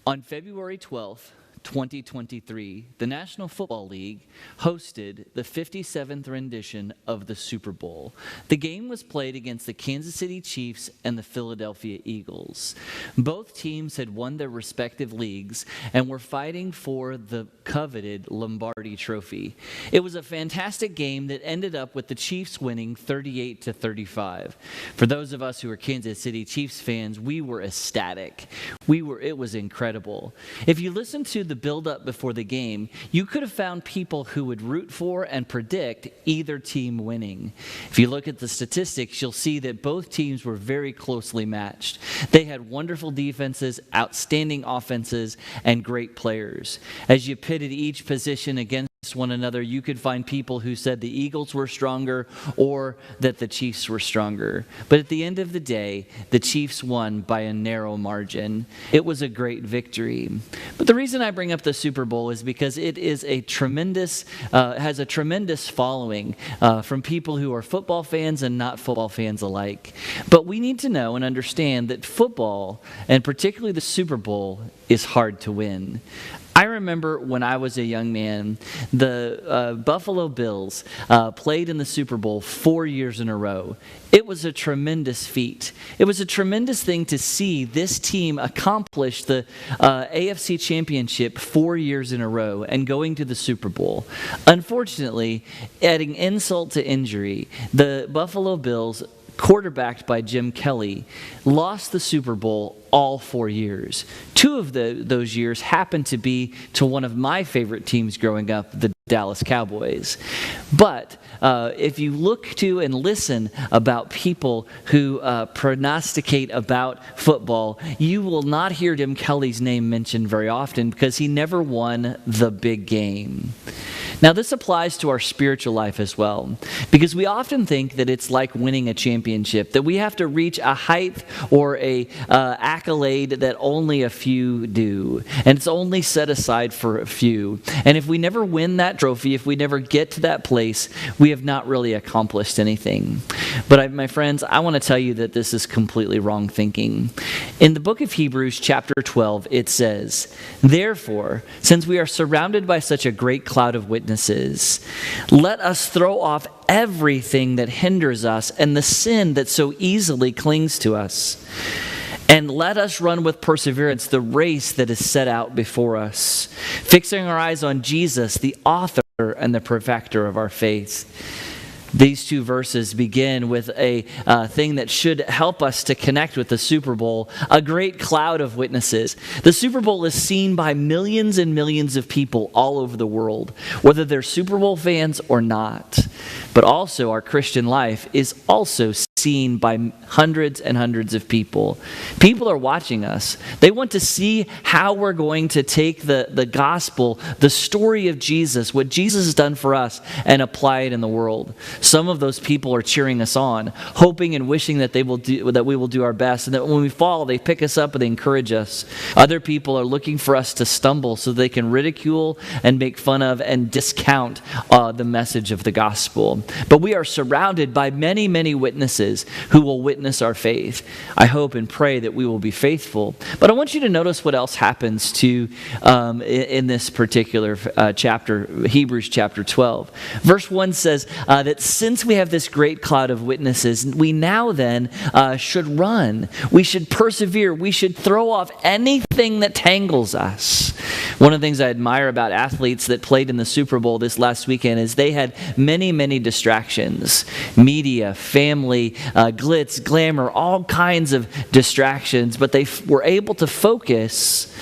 On February 12th, 2023, the National Football League hosted the 57th rendition of the Super Bowl. The game was played against the Kansas City Chiefs and the Philadelphia Eagles. Both teams had won their respective leagues and were fighting for the coveted Lombardi Trophy. It was a fantastic game that ended up with the Chiefs winning 38-35. For those of us who are Kansas City Chiefs fans, we were ecstatic. It was incredible. If you listen to the build-up before the game, you could have found people who would root for and predict either team winning. If you look at the statistics, you'll see that both teams were very closely matched. They had wonderful defenses, outstanding offenses, and great players. As you pitted each position against one another, you could find people who said the Eagles were stronger or that the Chiefs were stronger. But at the end of the day, the Chiefs won by a narrow margin. It was a great victory. But the reason I bring up the Super Bowl is because it is has a tremendous following from people who are football fans and not football fans alike. But we need to know and understand that football, and particularly the Super Bowl, is hard to win. I remember when I was a young man, the Buffalo Bills played in the Super Bowl 4 years in a row. It was a tremendous feat. It was a tremendous thing to see this team accomplish the AFC Championship 4 years in a row and going to the Super Bowl. Unfortunately, adding insult to injury, the Buffalo Bills, quarterbacked by Jim Kelly, lost the Super Bowl all 4 years. Two of those years happened to be to one of my favorite teams growing up, the Dallas Cowboys. But if you look to and listen about people who prognosticate about football, you will not hear Jim Kelly's name mentioned very often because he never won the big game. Now, this applies to our spiritual life as well, because we often think that it's like winning a championship, that we have to reach a height or a accolade that only a few do, and it's only set aside for a few. And if we never win that trophy, if we never get to that place, we have not really accomplished anything. But my friends, I want to tell you that this is completely wrong thinking. In the book of Hebrews, chapter 12, it says, "Therefore, since we are surrounded by such a great cloud of witnesses, let us throw off everything that hinders us and the sin that so easily clings to us. And let us run with perseverance the race that is set out before us, fixing our eyes on Jesus, the author and the perfecter of our faith." These two verses begin with a thing that should help us to connect with the Super Bowl, a great cloud of witnesses. The Super Bowl is seen by millions and millions of people all over the world, whether they're Super Bowl fans or not. But also our Christian life is also seen by hundreds and hundreds of people. People are watching us. They want to see how we're going to take the gospel, the story of Jesus, what Jesus has done for us, and apply it in the world. Some of those people are cheering us on, hoping and wishing that we will do our best, and that when we fall, they pick us up and they encourage us. Other people are looking for us to stumble so they can ridicule and make fun of and discount the message of the gospel. But we are surrounded by many, many witnesses who will witness our faith. I hope and pray that we will be faithful. But I want you to notice what else happens in this particular chapter, Hebrews chapter 12. Verse 1 says that since we have this great cloud of witnesses, we now then should run. We should persevere. We should throw off anything that tangles us. One of the things I admire about athletes that played in the Super Bowl this last weekend is they had many, many distractions. Media, family, glitz, glamour, all kinds of distractions, but they were able to focus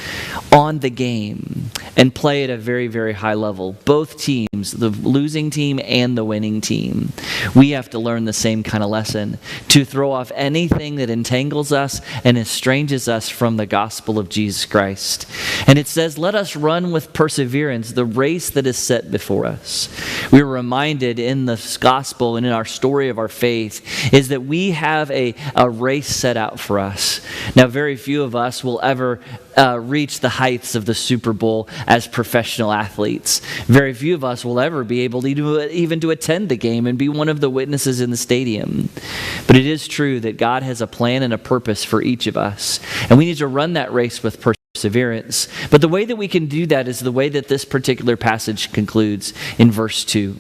on the game and play at a very, very high level. Both teams, the losing team and the winning team. We have to learn the same kind of lesson, to throw off anything that entangles us and estranges us from the gospel of Jesus Christ. And it says, let us run with perseverance the race that is set before us. We were reminded in the gospel and in our story of our faith is that we have a race set out for us. Now, very few of us will ever reach the heights of the Super Bowl as professional athletes. Very few of us will ever be able to even to attend the game and be one of the witnesses in the stadium. But it is true that God has a plan and a purpose for each of us. And we need to run that race with perseverance. perseverance. But the way that we can do that is the way that this particular passage concludes in verse 2.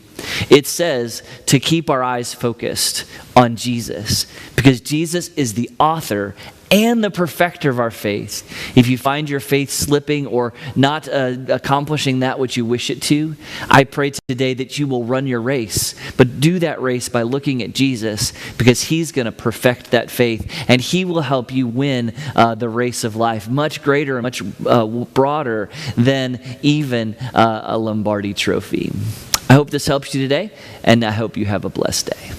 It says to keep our eyes focused on Jesus, because Jesus is the author and the perfecter of our faith. If you find your faith slipping or not accomplishing that which you wish it to, I pray today that you will run your race, but do that race by looking at Jesus, because he's going to perfect that faith, and he will help you win the race of life, much greater and much broader than even a Lombardi trophy. I hope this helps you today, and I hope you have a blessed day.